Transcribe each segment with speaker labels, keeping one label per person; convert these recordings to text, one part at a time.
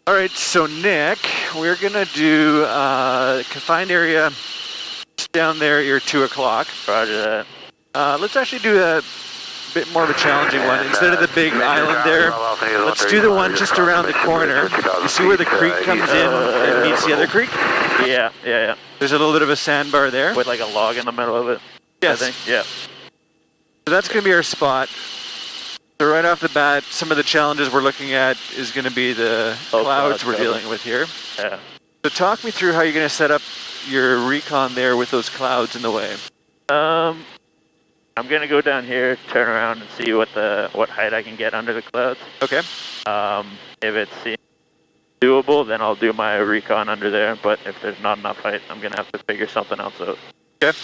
Speaker 1: All right, so Nick, we're gonna do confined area down there at your 2 o'clock.
Speaker 2: Roger that.
Speaker 1: Let's actually do a bit more of a challenging one. Instead of the big island there, let's do the one just around the corner. You see where the creek comes in and meets the other creek?
Speaker 2: Yeah.
Speaker 1: There's a little bit of a sandbar there.
Speaker 2: With like a log in the middle of it.
Speaker 1: Yes.
Speaker 2: I think. Yeah.
Speaker 1: So that's gonna be our spot. So right off the bat, some of the challenges we're looking at is gonna be the clouds we're dealing with here.
Speaker 2: Yeah.
Speaker 1: So talk me through how you're gonna set up your recon there with those clouds in the way.
Speaker 2: I'm gonna go down here, turn around, and see what height I can get under the clouds.
Speaker 1: Okay.
Speaker 2: If it seems doable, then I'll do my recon under there. But if there's not enough height, I'm gonna have to figure something else out.
Speaker 1: Okay.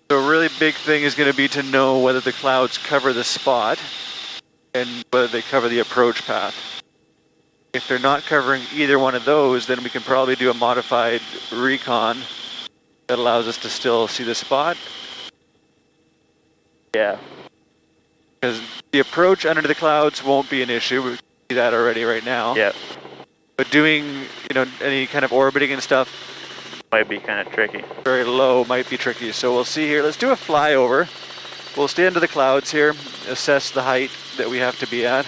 Speaker 1: So a really big thing is going to be to know whether the clouds cover the spot and whether they cover the approach path. If they're not covering either one of those, then we can probably do a modified recon that allows us to still see the spot.
Speaker 2: Yeah.
Speaker 1: Because the approach under the clouds won't be an issue. We see that already right now.
Speaker 2: Yeah.
Speaker 1: But doing, any kind of orbiting and stuff
Speaker 2: might be kind of tricky.
Speaker 1: Very low might be tricky. So we'll see here. Let's do a flyover. We'll stay under the clouds here, assess the height that we have to be at.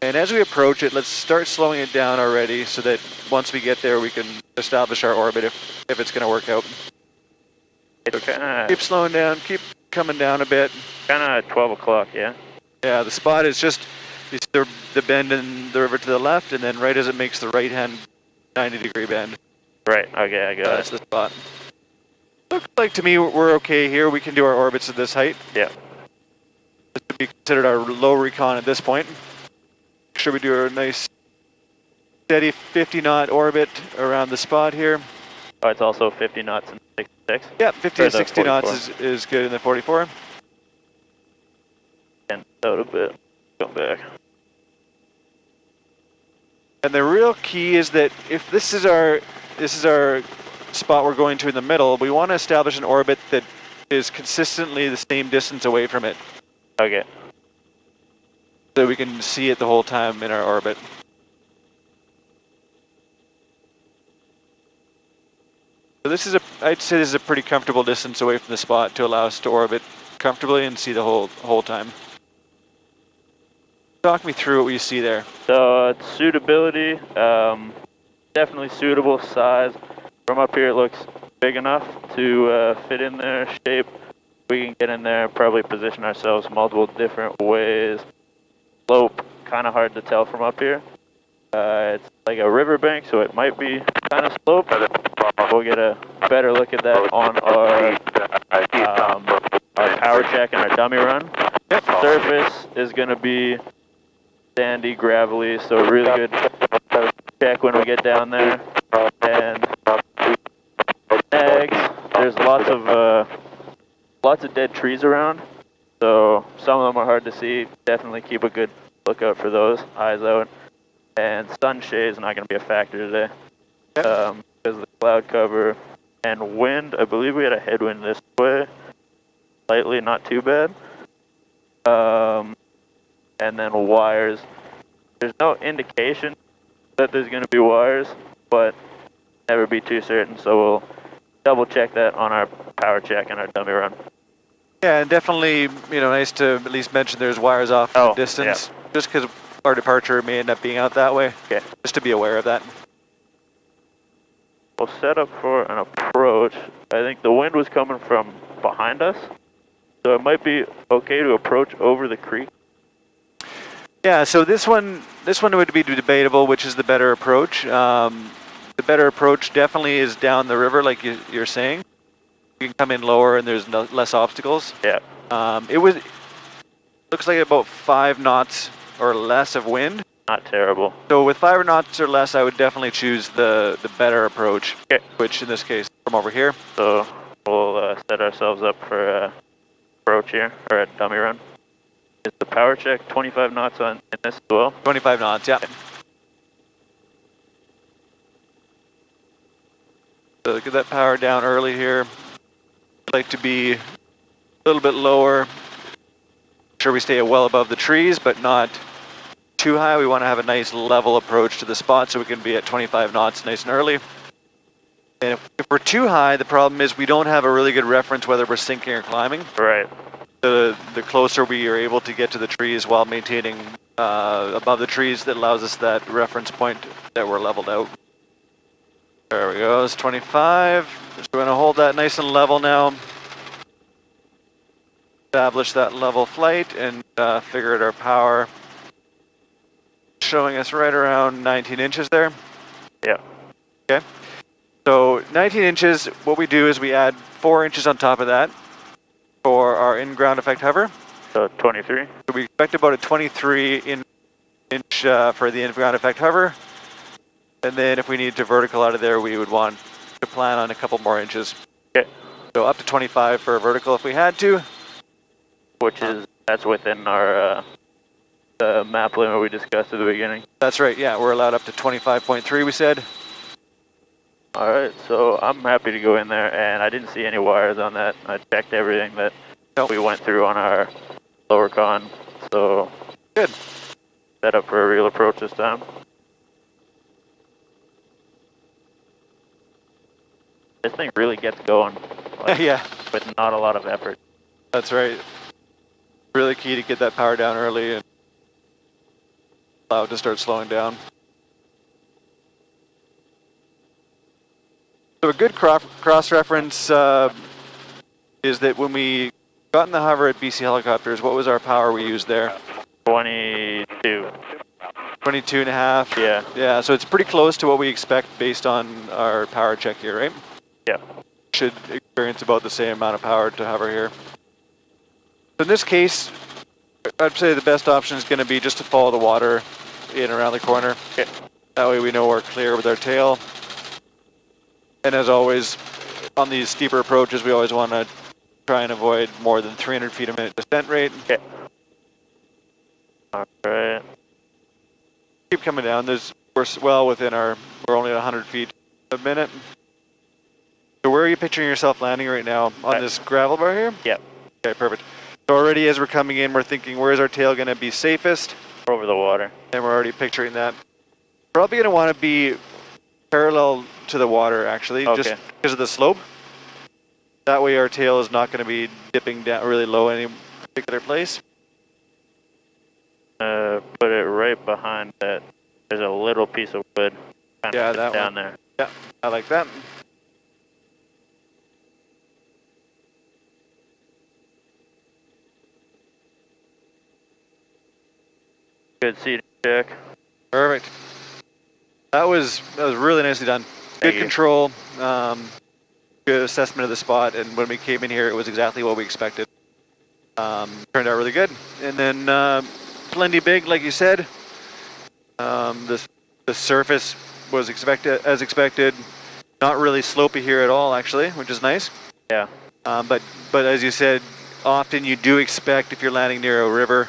Speaker 1: And as we approach it, let's start slowing it down already so that once we get there, we can establish our orbit if it's going to work out. Keep slowing down, keep coming down a bit.
Speaker 2: Kind of 12 o'clock, yeah?
Speaker 1: Yeah, the spot is just the bend in the river to the left, and then right as it makes the right-hand 90-degree bend.
Speaker 2: Right, okay, I got it.
Speaker 1: That's the spot. Looks like to me we're okay here. We can do our orbits at this height.
Speaker 2: Yeah.
Speaker 1: This would be considered our low recon at this point. Make sure we do a nice steady 50-knot orbit around the spot here.
Speaker 2: Oh, it's also 50 knots and 66?
Speaker 1: Yeah, 50 to 60 knots is good in the 44.
Speaker 2: And out a bit. Come back.
Speaker 1: And the real key is that if this is our spot we're going to in the middle, we want to establish an orbit that is consistently the same distance away from it.
Speaker 2: Okay.
Speaker 1: So we can see it the whole time in our orbit. So I'd say this is a pretty comfortable distance away from the spot to allow us to orbit comfortably and see the whole time. Talk me through what you see there.
Speaker 2: So suitability, definitely suitable size. From up here it looks big enough to fit in there. Shape, we can get in there, probably position ourselves multiple different ways. Slope, kind of hard to tell from up here. It's like a riverbank, so it might be kind of sloped. We'll get a better look at that on our power check and our dummy run.
Speaker 1: Yep.
Speaker 2: Surface is going to be sandy, gravelly, so really good check when we get down there. And eggs, there's lots of dead trees around, so some of them are hard to see. Definitely keep a good lookout for those, eyes out. And sunshade is not going to be a factor today because of the cloud cover and wind. I believe we had a headwind this way, slightly, not too bad. And then wires. There's no indication that there's going to be wires, but never be too certain, so we'll double check that on our power check and our dummy run.
Speaker 1: Yeah, and definitely, nice to at least mention there's wires off in the distance, just because our departure may end up being out that way.
Speaker 2: Okay.
Speaker 1: Just to be aware of that.
Speaker 2: We'll set up for an approach. I think the wind was coming from behind us, so it might be okay to approach over the creek.
Speaker 1: Yeah, so this one would be debatable, which is the better approach. The better approach definitely is down the river, like you're saying. You can come in lower and there's less obstacles.
Speaker 2: Yeah.
Speaker 1: Looks like about 5 knots or less of wind.
Speaker 2: Not terrible.
Speaker 1: So with 5 knots or less, I would definitely choose the better approach, which in this case, from over here.
Speaker 2: So we'll set ourselves up for approach here, or a dummy run. Is the power check 25 knots in this as well?
Speaker 1: 25 knots, yeah. So get that power down early here. I'd like to be a little bit lower. Sure we stay well above the trees, but not too high, we want to have a nice level approach to the spot so we can be at 25 knots nice and early. And if we're too high, the problem is we don't have a really good reference whether we're sinking or climbing.
Speaker 2: Right.
Speaker 1: The closer we are able to get to the trees while maintaining above the trees, that allows us that reference point that we're leveled out. There we go, it's 25. So we're gonna hold that nice and level now. Establish that level flight and figure out our power. Showing us right around 19 inches there.
Speaker 2: Yeah.
Speaker 1: Okay. So 19 inches, what we do is we add 4 inches on top of that for our in-ground effect hover.
Speaker 2: So 23.
Speaker 1: So we expect about a 23 inch for the in-ground effect hover. And then if we need to vertical out of there, we would want to plan on a couple more inches.
Speaker 2: Okay.
Speaker 1: So up to 25 for a vertical if we had to.
Speaker 2: Which is, that's within our the map limit we discussed at the beginning.
Speaker 1: That's right, yeah, we're allowed up to 25.3 we said.
Speaker 2: Alright, so I'm happy to go in there, and I didn't see any wires on that. I checked everything that we went through on our lower con, so
Speaker 1: good.
Speaker 2: Set up for a real approach this time. This thing really gets going, like,
Speaker 1: yeah,
Speaker 2: with not a lot of effort.
Speaker 1: That's right. Really key to get that power down early and allow it to start slowing down. So a good cross-reference is that when we got in the hover at BC Helicopters, what was our power we used there?
Speaker 2: 22.
Speaker 1: 22 and a half?
Speaker 2: Yeah.
Speaker 1: Yeah, so it's pretty close to what we expect based on our power check here, right?
Speaker 2: Yeah.
Speaker 1: Should experience about the same amount of power to hover here. So in this case, I'd say the best option is going to be just to follow the water in around the corner.
Speaker 2: Okay.
Speaker 1: That way we know we're clear with our tail. And as always, on these steeper approaches, we always want to try and avoid more than 300 feet a minute descent rate.
Speaker 2: Okay. Alright.
Speaker 1: Keep coming down. We're well within we're only at 100 feet a minute. So where are you picturing yourself landing right now? On this gravel bar here?
Speaker 2: Yeah.
Speaker 1: Okay, perfect. So already as we're coming in, we're thinking, where's our tail going to be safest?
Speaker 2: Over the water.
Speaker 1: And we're already picturing that. Probably going to want to be parallel to the water, actually, just because of the slope. That way our tail is not going to be dipping down really low in any particular place.
Speaker 2: Put it right behind that. There's a little piece of wood kind of
Speaker 1: that
Speaker 2: down
Speaker 1: one.
Speaker 2: there.
Speaker 1: Yeah, I like that.
Speaker 2: Good seating check.
Speaker 1: Perfect. That was really nicely done. Good control, good assessment of the spot, and when we came in here, it was exactly what we expected. Turned out really good. And then plenty big, like you said. The surface was as expected. Not really slopey here at all, actually, which is nice.
Speaker 2: Yeah.
Speaker 1: But as you said, often you do expect if you're landing near a river,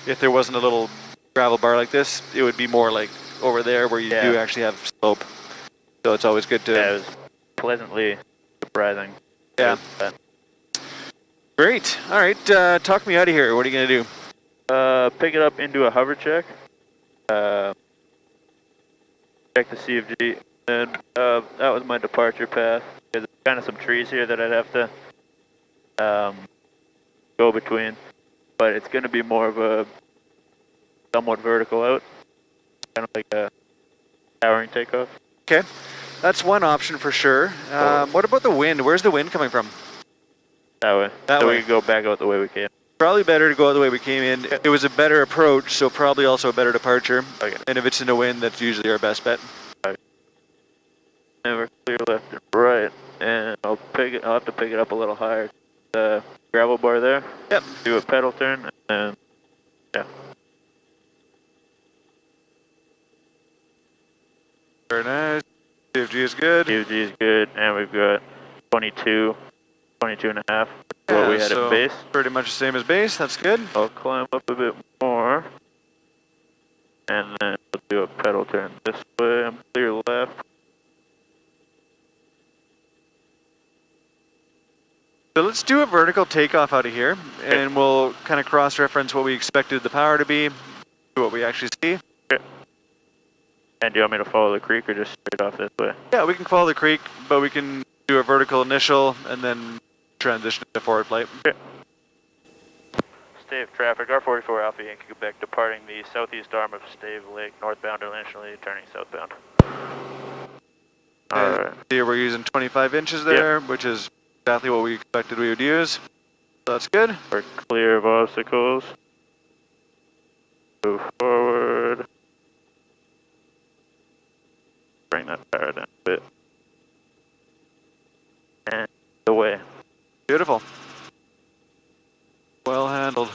Speaker 1: if there wasn't a little gravel bar like this, it would be more like over there where you do actually have slope. So it's always good to...
Speaker 2: Yeah, it was pleasantly surprising.
Speaker 1: Yeah. Great. All right, talk me out of here. What are you going to do?
Speaker 2: Pick it up into a hover check. Check the CFG. And that was my departure path. There's kind of some trees here that I'd have to go between. But it's going to be more of a somewhat vertical out. Kind of like a towering takeoff.
Speaker 1: Okay. That's one option for sure. What about the wind? Where's the wind coming from?
Speaker 2: That way. So we can go back out the way we came.
Speaker 1: Probably better to go out the way we came in. It was a better approach, so probably also a better departure.
Speaker 2: Okay.
Speaker 1: And if it's in the wind, that's usually our best bet.
Speaker 2: Okay. And we're clear left and right. And I'll have to pick it up a little higher. The gravel bar there.
Speaker 1: Yep.
Speaker 2: Do a pedal turn, and yeah.
Speaker 1: Very nice. CFG is good.
Speaker 2: CFG is good, and we've got 22 and a half. What we had at base.
Speaker 1: Pretty much the same as base. That's good.
Speaker 2: I'll climb up a bit more, and then we'll do a pedal turn this way. I'm clear left.
Speaker 1: So let's do a vertical takeoff out of here, and we'll kind of cross-reference what we expected the power to be. what we actually see.
Speaker 2: Okay. And do you want me to follow the creek or just straight off this way?
Speaker 1: Yeah, we can follow the creek, but we can do a vertical initial and then transition to forward flight.
Speaker 2: Okay. Stave traffic, R44 Alpha Yankee Quebec, departing the southeast arm of Stave Lake, northbound intentionally, turning southbound. Alright.
Speaker 1: Here we're using 25 inches there, which is exactly what we expected we would use. So that's good.
Speaker 2: We're clear of obstacles. Move forward. Bring that power down a bit. And away.
Speaker 1: Beautiful. Well handled.